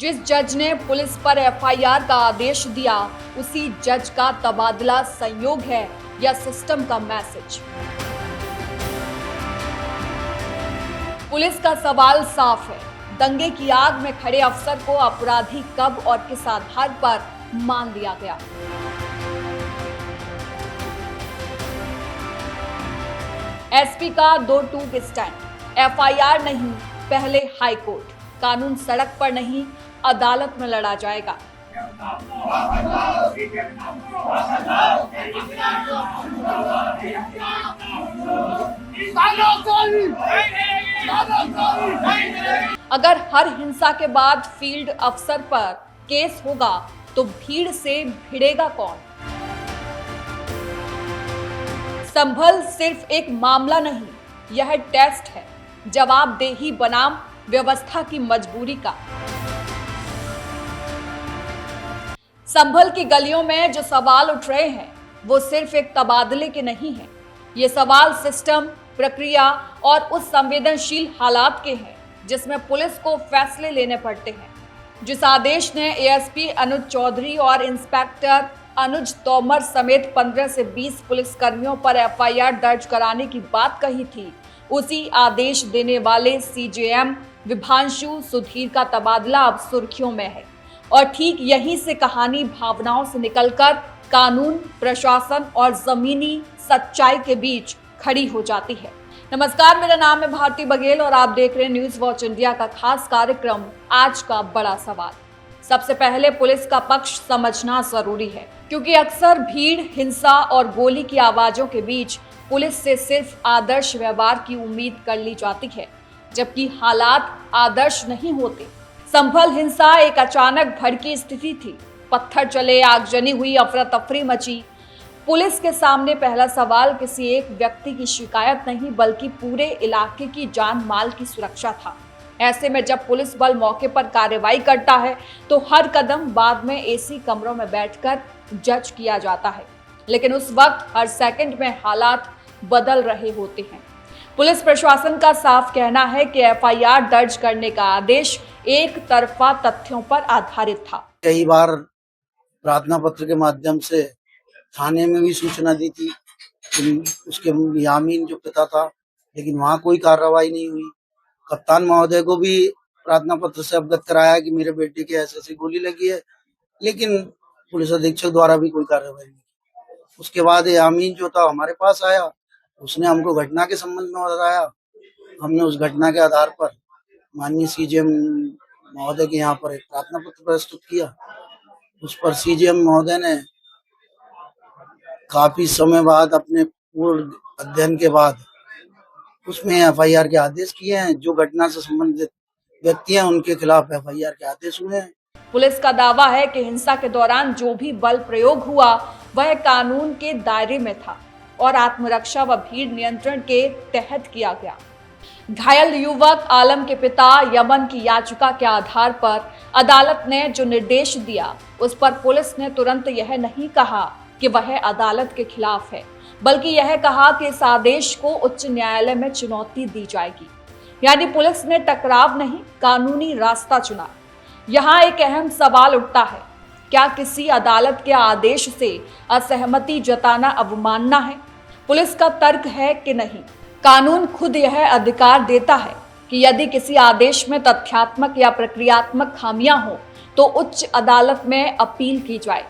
जिस जज ने पुलिस पर एफआईआर का आदेश दिया, उसी जज का तबादला संयोग है या सिस्टम का मैसेज। पुलिस का सवाल साफ है, दंगे की आग में खड़े अफसर को अपराधी कब और किस आधार पर मान लिया गया। एसपी का दो टूक स्टैंड, एफआईआर नहीं, पहले हाई कोर्ट। कानून सड़क पर नहीं, अदालत में लड़ा जाएगा। अगर हर हिंसा के बाद फील्ड अफसर पर केस होगा तो भीड़ से भिड़ेगा कौन। संभल सिर्फ एक मामला नहीं, यह टेस्ट है, जवाबदेही बनाम व्यवस्था की मजबूरी का। संभल की गलियों में जो सवाल उठ रहे हैं वो सिर्फ एक तबादले के नहीं हैं। ये सवाल सिस्टम, प्रक्रिया और उस संवेदनशील हालात के हैं जिसमें पुलिस को फैसले लेने पड़ते हैं। जिस आदेश ने एएसपी अनुज चौधरी और इंस्पेक्टर अनुज तोमर समेत 15 से 20 पुलिसकर्मियों पर एफआईआर दर्ज कराने की बात कही थी, उसी आदेश देने वाले सीजेएम विभांशु सुधीर का तबादला अब सुर्खियों में है। और ठीक यहीं से कहानी भावनाओं से निकलकर कानून, प्रशासन और जमीनी सच्चाई के बीच खड़ी हो जाती है। नमस्कार, मेरा नाम है भारती बघेल और आप देख रहे हैं न्यूज वॉच इंडिया का खास कार्यक्रम आज का बड़ा सवाल। सबसे पहले पुलिस का पक्ष समझना जरूरी है, क्योंकि अक्सर भीड़, हिंसा और गोली की आवाजों के बीच पुलिस से सिर्फ आदर्श व्यवहार की उम्मीद कर ली जाती है, जबकि हालात आदर्श नहीं होते। संभल हिंसा एक अचानक भड़की स्थिति थी। पत्थर चले, आगजनी हुई, अफरा तफरी मची। पुलिस के सामने पहला सवाल किसी एक व्यक्ति की शिकायत नहीं, बल्कि पूरे इलाके की जान माल की सुरक्षा था। ऐसे में जब पुलिस बल मौके पर कार्रवाई करता है तो हर कदम बाद में एसी कमरों में बैठकर जज किया जाता है, लेकिन उस वक्त हर सेकंड में हालात बदल रहे होते हैं। पुलिस प्रशासन का साफ कहना है कि एफआईआर दर्ज करने का आदेश एक तरफा तथ्यों पर आधारित था। कई बार प्रार्थना पत्र के माध्यम से थाने में भी सूचना दी थी उसके यामीन जो पिता था, लेकिन वहाँ कोई कार्रवाई नहीं हुई। कप्तान महोदय को भी प्रार्थना पत्र से अवगत कराया कि मेरे बेटे के ऐसे गोली लगी है, लेकिन पुलिस अधीक्षक द्वारा भी कोई कार्रवाई नहीं। उसके बाद यामीन जो था हमारे पास आया, उसने हमको घटना के संबंध में बताया। हमने उस घटना के आधार पर माननीय सीजेएम महोदय के यहाँ पर एक प्रार्थना पत्र प्रस्तुत किया। उस पर सीजेएम महोदय ने काफी समय बाद अपने पूर्ण अध्ययन के बाद उसमें एफआईआर के आदेश किए हैं। जो घटना से संबंधित व्यक्ति हैं उनके खिलाफ एफआईआर के आदेश हुए हैं। पुलिस का दावा है कि हिंसा के दौरान जो भी बल प्रयोग हुआ वह कानून के दायरे में था और आत्मरक्षा व भीड़ नियंत्रण के तहत किया गया। घायल युवक आलम के पिता यमन की याचिका के आधार पर अदालत ने जो निर्देश दिया, उस पर पुलिस ने तुरंत यह नहीं कहा कि वह अदालत के खिलाफ है, बल्कि यह कहा कि इस आदेश को उच्च न्यायालय में चुनौती दी जाएगी। यानी पुलिस ने टकराव नहीं, कानूनी रास्ता चुना। यहाँ एक अहम सवाल उठता है, क्या किसी अदालत के आदेश से असहमति जताना अवमानना है? पुलिस का तर्क है कि नहीं। कानून खुद यह अधिकार देता है कि यदि किसी आदेश में तथ्यात्मक या प्रक्रियात्मक खामियां हो तो उच्च अदालत में अपील की जाए।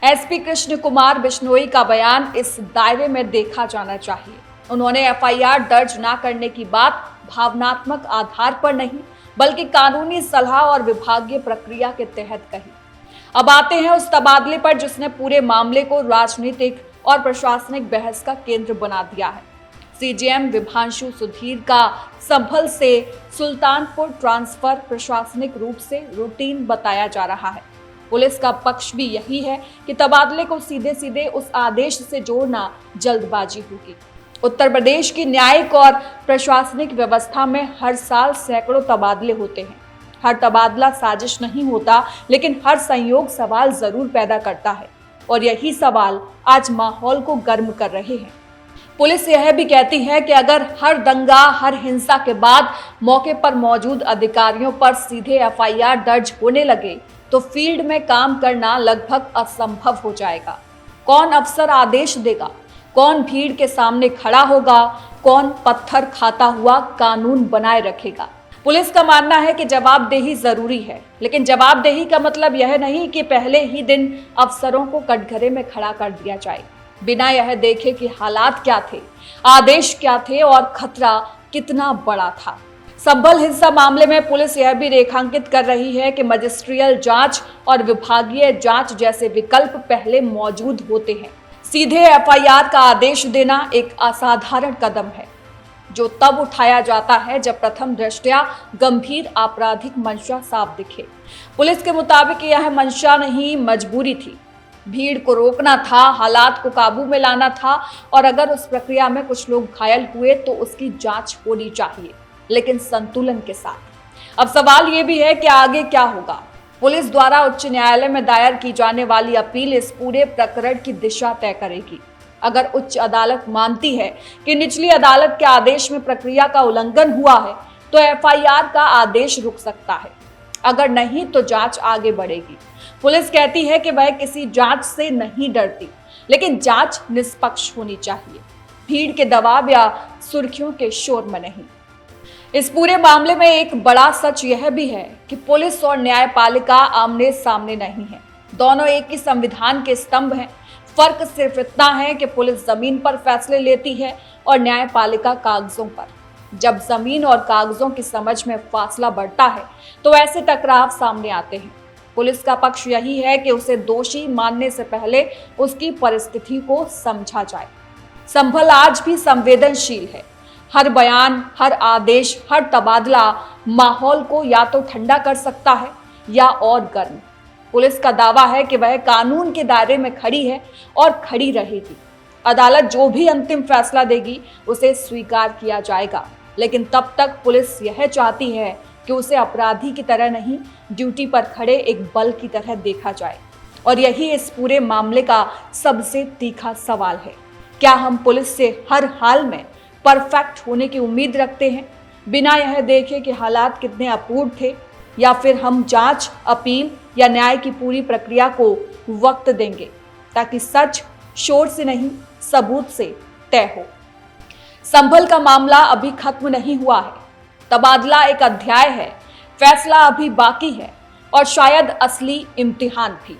एसपी कृष्ण कुमार बिश्नोई का बयान इस दायरे में देखा जाना चाहिए। उन्होंने एफआईआर दर्ज न करने की बात भावनात्मक आधार पर नहीं, बल्कि कानूनी सलाह और विभागीय प्रक्रिया के तहत कही। अब आते हैं उस तबादले पर जिसने पूरे मामले को राजनीतिक और प्रशासनिक बहस का केंद्र बना दिया है। सीजेएम विभांशु सुधीर का संभल से सुल्तानपुर ट्रांसफर प्रशासनिक रूप से रूटीन बताया जा रहा है। पुलिस का पक्ष भी यही है कि तबादले को सीधे सीधे उस आदेश से जोड़ना जल्दबाजी होगी। उत्तर प्रदेश की न्यायिक और प्रशासनिक व्यवस्था में हर साल सैकड़ों तबादले होते हैं। हर तबादला साजिश नहीं होता, लेकिन हर संयोग सवाल जरूर पैदा करता है और यही सवाल आज माहौल को गर्म कर रहे हैं। पुलिस यह भी कहती है कि अगर हर दंगा, हर हिंसा के बाद मौके पर मौजूद अधिकारियों पर सीधे एफआईआर दर्ज होने लगे तो फील्ड में काम करना लगभग असंभव हो जाएगा। कौन अफसर आदेश देगा? कौन भीड़ के सामने खड़ा होगा? कौन पत्थर खाता हुआ कानून बनाए रखेगा? पुलिस का मानना है कि जवाबदेही जरूरी है, लेकिन जवाबदेही का मतलब यह नहीं कि पहले ही दिन अफसरों को कटघरे में खड़ा कर दिया जाए, बिना यह देखे कि हालात क्या थे, आदेश क्या थे और खतरा कितना बड़ा था। संभल हिंसा मामले में पुलिस यह भी रेखांकित कर रही है कि मजिस्ट्रियल जांच और विभागीय जांच जैसे विकल्प पहले मौजूद होते हैं। सीधे एफआईआर का आदेश देना एक असाधारण कदम है, जो तब उठाया जाता है जब प्रथम दृष्टया गंभीर आपराधिक मंशा साफ दिखे। पुलिस के मुताबिक यह मंशा नहीं, मजबूरी थी। भीड़ को रोकना था, हालात को काबू में लाना था और अगर उस प्रक्रिया में कुछ लोग घायल हुए तो उसकी जांच होनी चाहिए, लेकिन संतुलन के साथ। अब सवाल ये भी है कि आगे क्या होगा। पुलिस द्वारा उच्च न्यायालय में दायर की जाने वाली अपील इस पूरे प्रकरण की दिशा तय करेगी। अगर उच्च अदालत मानती है कि निचली अदालत के आदेश में प्रक्रिया का उल्लंघन हुआ है तो एफआईआर का आदेश रुक सकता है। अगर नहीं तो जांच आगे बढ़ेगी। पुलिस कहती है कि वह किसी जांच से नहीं डरती, लेकिन जांच निष्पक्ष होनी चाहिए, भीड़ के दबाव या सुर्खियों के शोर में नहीं। इस पूरे मामले में एक बड़ा सच यह भी है कि पुलिस और न्यायपालिका आमने सामने नहीं है। दोनों एक ही संविधान के स्तंभ हैं। फर्क सिर्फ इतना है कि पुलिस जमीन पर फैसले लेती है और न्यायपालिका कागजों पर। जब जमीन और कागजों की समझ में फासला बढ़ता है तो ऐसे टकराव सामने आते हैं। पुलिस का पक्ष यही है कि उसे दोषी मानने से पहले उसकी परिस्थिति को समझा जाए। संभल आज भी संवेदनशील है। हर बयान, हर आदेश, हर तबादला माहौल को या तो ठंडा कर सकता है या और गर्म। पुलिस का दावा है कि वह कानून के दायरे में खड़ी है और खड़ी रहेगी। अदालत जो भी अंतिम फैसला देगी उसे स्वीकार किया जाएगा, लेकिन तब तक पुलिस यह चाहती है कि उसे अपराधी की तरह नहीं, ड्यूटी पर खड़े एक बल की तरह देखा जाए। और यही इस पूरे मामले का सबसे तीखा सवाल है। क्या हम पुलिस से हर हाल में परफेक्ट होने की उम्मीद रखते हैं, बिना यह देखे कि हालात कितने अपूर्ण थे, या फिर हम जांच, अपील या न्याय की पूरी प्रक्रिया को वक्त देंगे ताकि सच शोर से नहीं, सबूत से तय हो। संभल का मामला अभी खत्म नहीं हुआ है। तबादला एक अध्याय है, फैसला अभी बाकी है और शायद असली इम्तिहान भी।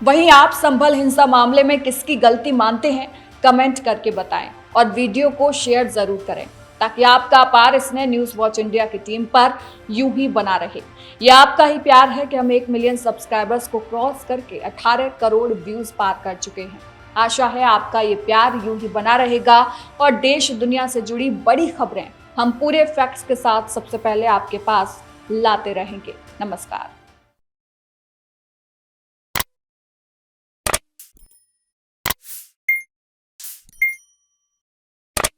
वहीं आप संभल हिंसा मामले में किसकी गलती मानते हैं, कमेंट करके बताएं और वीडियो को शेयर जरूर करें ताकि आपका अपार स्नेह न्यूज़ वॉच इंडिया की टीम पर यूं ही बना रहे। यह आपका ही प्यार है कि हम 1 मिलियन सब्सक्राइबर्स को क्रॉस करके 18 करोड़ व्यूज पार कर चुके हैं। आशा है आपका ये प्यार यूं ही बना रहेगा और देश दुनिया से जुड़ी बड़ी खबरें हम पूरे फैक्ट्स के साथ सबसे पहले आपके पास लाते रहेंगे। नमस्कार।